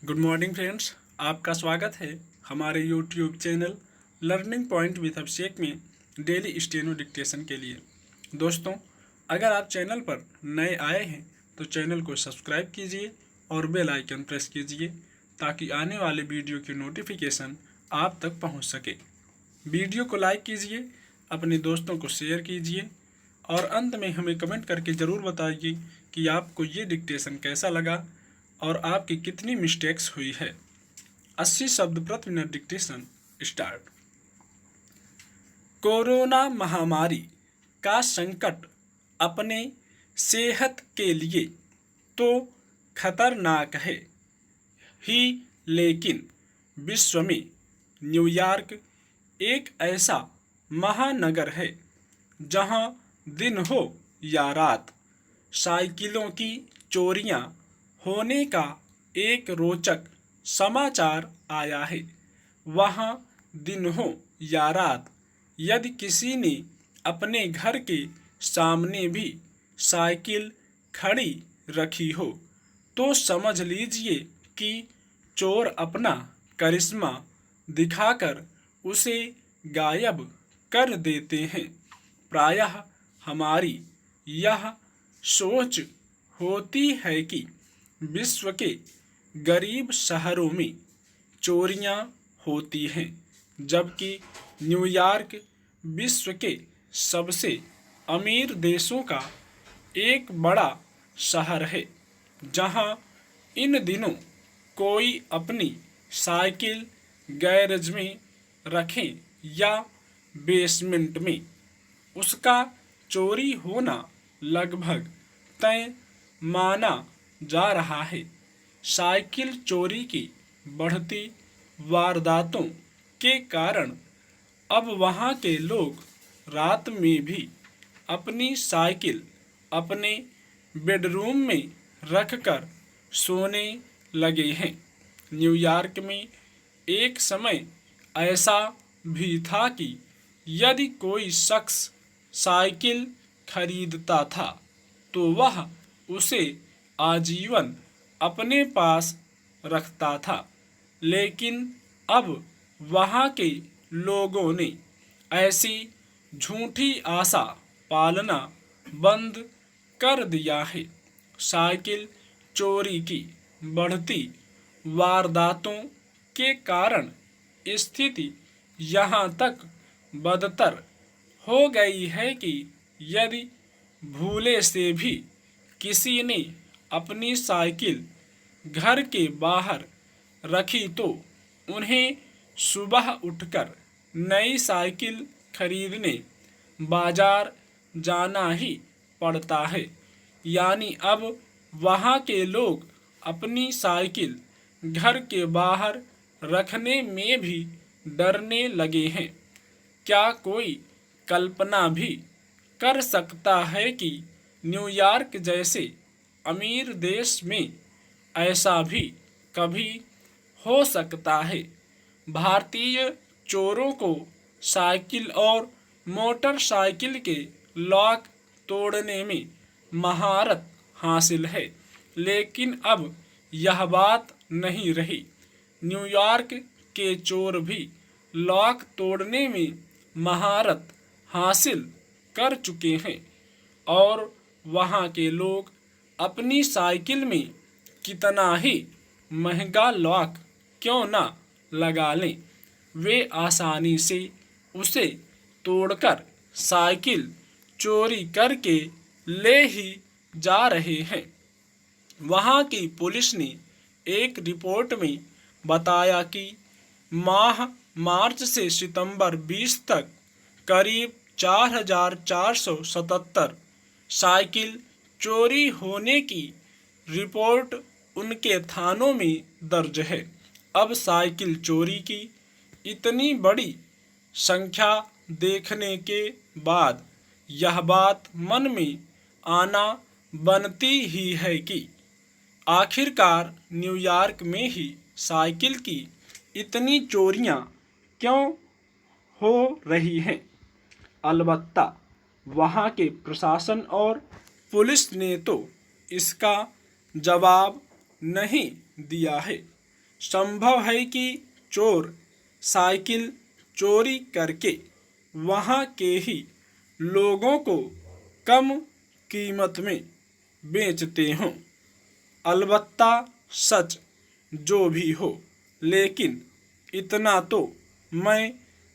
Good morning friends, आपका स्वागत है हमारे YouTube channel learning point with Abhishek में डेली स्टेनो डिक्टेशन के लिए। दोस्तों, अगर आप चैनल पर नए आए हैं तो चैनल को सब्सक्राइब कीजिए और बेल आइकन प्रेस कीजिए ताकि आने वाले वीडियो की नोटिफिकेशन आप तक पहुंच सके। वीडियो को लाइक कीजिए, अपने दोस्तों को शेयर कीजिए और अंत में हमें कमेंट करके ज़रूर बताइए कि आपको ये डिक्टेशन कैसा लगा और आपकी कितनी मिस्टेक्स हुई है। 80 शब्द प्रति मिनट डिक्टेशन स्टार्ट। कोरोना महामारी का संकट अपने सेहत के लिए तो खतरनाक है ही, लेकिन विश्व में न्यूयॉर्क एक ऐसा महानगर है जहां दिन हो या रात साइकिलों की चोरियां होने का एक रोचक समाचार आया है। वहाँ दिन हो या रात यदि किसी ने अपने घर के सामने भी साइकिल खड़ी रखी हो तो समझ लीजिए कि चोर अपना करिश्मा दिखाकर उसे गायब कर देते हैं। प्रायः हमारी यह सोच होती है कि विश्व के गरीब शहरों में चोरियां होती हैं, जबकि न्यूयॉर्क विश्व के सबसे अमीर देशों का एक बड़ा शहर है जहां इन दिनों कोई अपनी साइकिल गैरेज में रखे या बेसमेंट में उसका चोरी होना लगभग तय माना जा रहा है। साइकिल चोरी की बढ़ती वारदातों के कारण अब वहां के लोग रात में भी अपनी साइकिल अपने बेडरूम में रखकर सोने लगे हैं। न्यूयॉर्क में एक समय ऐसा भी था कि यदि कोई शख्स साइकिल खरीदता था तो वह उसे आजीवन अपने पास रखता था, लेकिन अब वहाँ के लोगों ने ऐसी झूठी आशा पालना बंद कर दिया है। साइकिल चोरी की बढ़ती वारदातों के कारण स्थिति यहाँ तक बदतर हो गई है कि यदि भूले से भी किसी ने अपनी साइकिल घर के बाहर रखी तो उन्हें सुबह उठकर नई साइकिल खरीदने बाजार जाना ही पड़ता है। यानी अब वहाँ के लोग अपनी साइकिल घर के बाहर रखने में भी डरने लगे हैं। क्या कोई कल्पना भी कर सकता है कि न्यूयॉर्क जैसे अमीर देश में ऐसा भी कभी हो सकता है? भारतीय चोरों को साइकिल और मोटरसाइकिल के लॉक तोड़ने में महारत हासिल है, लेकिन अब यह बात नहीं रही। न्यूयॉर्क के चोर भी लॉक तोड़ने में महारत हासिल कर चुके हैं और वहाँ के लोग अपनी साइकिल में कितना ही महंगा लॉक क्यों ना लगा लें, वे आसानी से उसे तोड़कर साइकिल चोरी करके ले ही जा रहे हैं। वहाँ की पुलिस ने एक रिपोर्ट में बताया कि माह मार्च से सितंबर 20 तक करीब 4,477 साइकिल चोरी होने की रिपोर्ट उनके थानों में दर्ज है। अब साइकिल चोरी की इतनी बड़ी संख्या देखने के बाद यह बात मन में आना बनती ही है कि आखिरकार न्यूयॉर्क में ही साइकिल की इतनी चोरियां क्यों हो रही हैं। अलबत्ता वहाँ के प्रशासन और पुलिस ने तो इसका जवाब नहीं दिया है। संभव है कि चोर साइकिल चोरी करके वहाँ के ही लोगों को कम कीमत में बेचते हों। अलबत्ता सच जो भी हो, लेकिन इतना तो मैं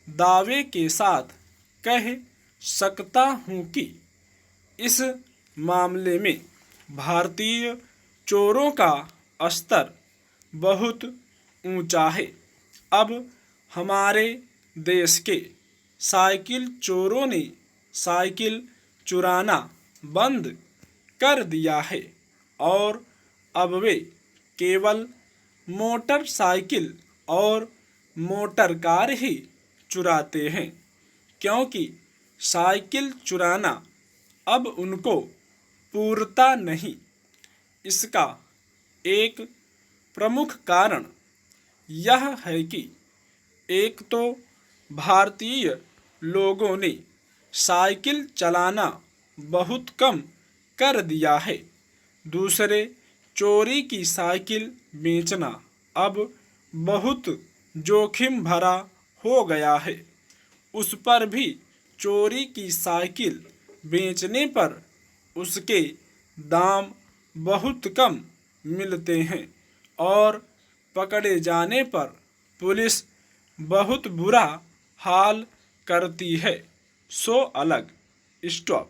दावे के साथ कह सकता हूँ कि इस मामले में भारतीय चोरों का स्तर बहुत ऊंचा है। अब हमारे देश के साइकिल चोरों ने साइकिल चुराना बंद कर दिया है और अब वे केवल मोटरसाइकिल और मोटर कार ही चुराते हैं, क्योंकि साइकिल चुराना अब उनको पूरता नहीं। इसका एक प्रमुख कारण यह है कि एक तो भारतीय लोगों ने साइकिल चलाना बहुत कम कर दिया है, दूसरे चोरी की साइकिल बेचना अब बहुत जोखिम भरा हो गया है। उस पर भी चोरी की साइकिल बेचने पर उसके दाम बहुत कम मिलते हैं और पकड़े जाने पर पुलिस बहुत बुरा हाल करती है। सो अलग स्टॉप।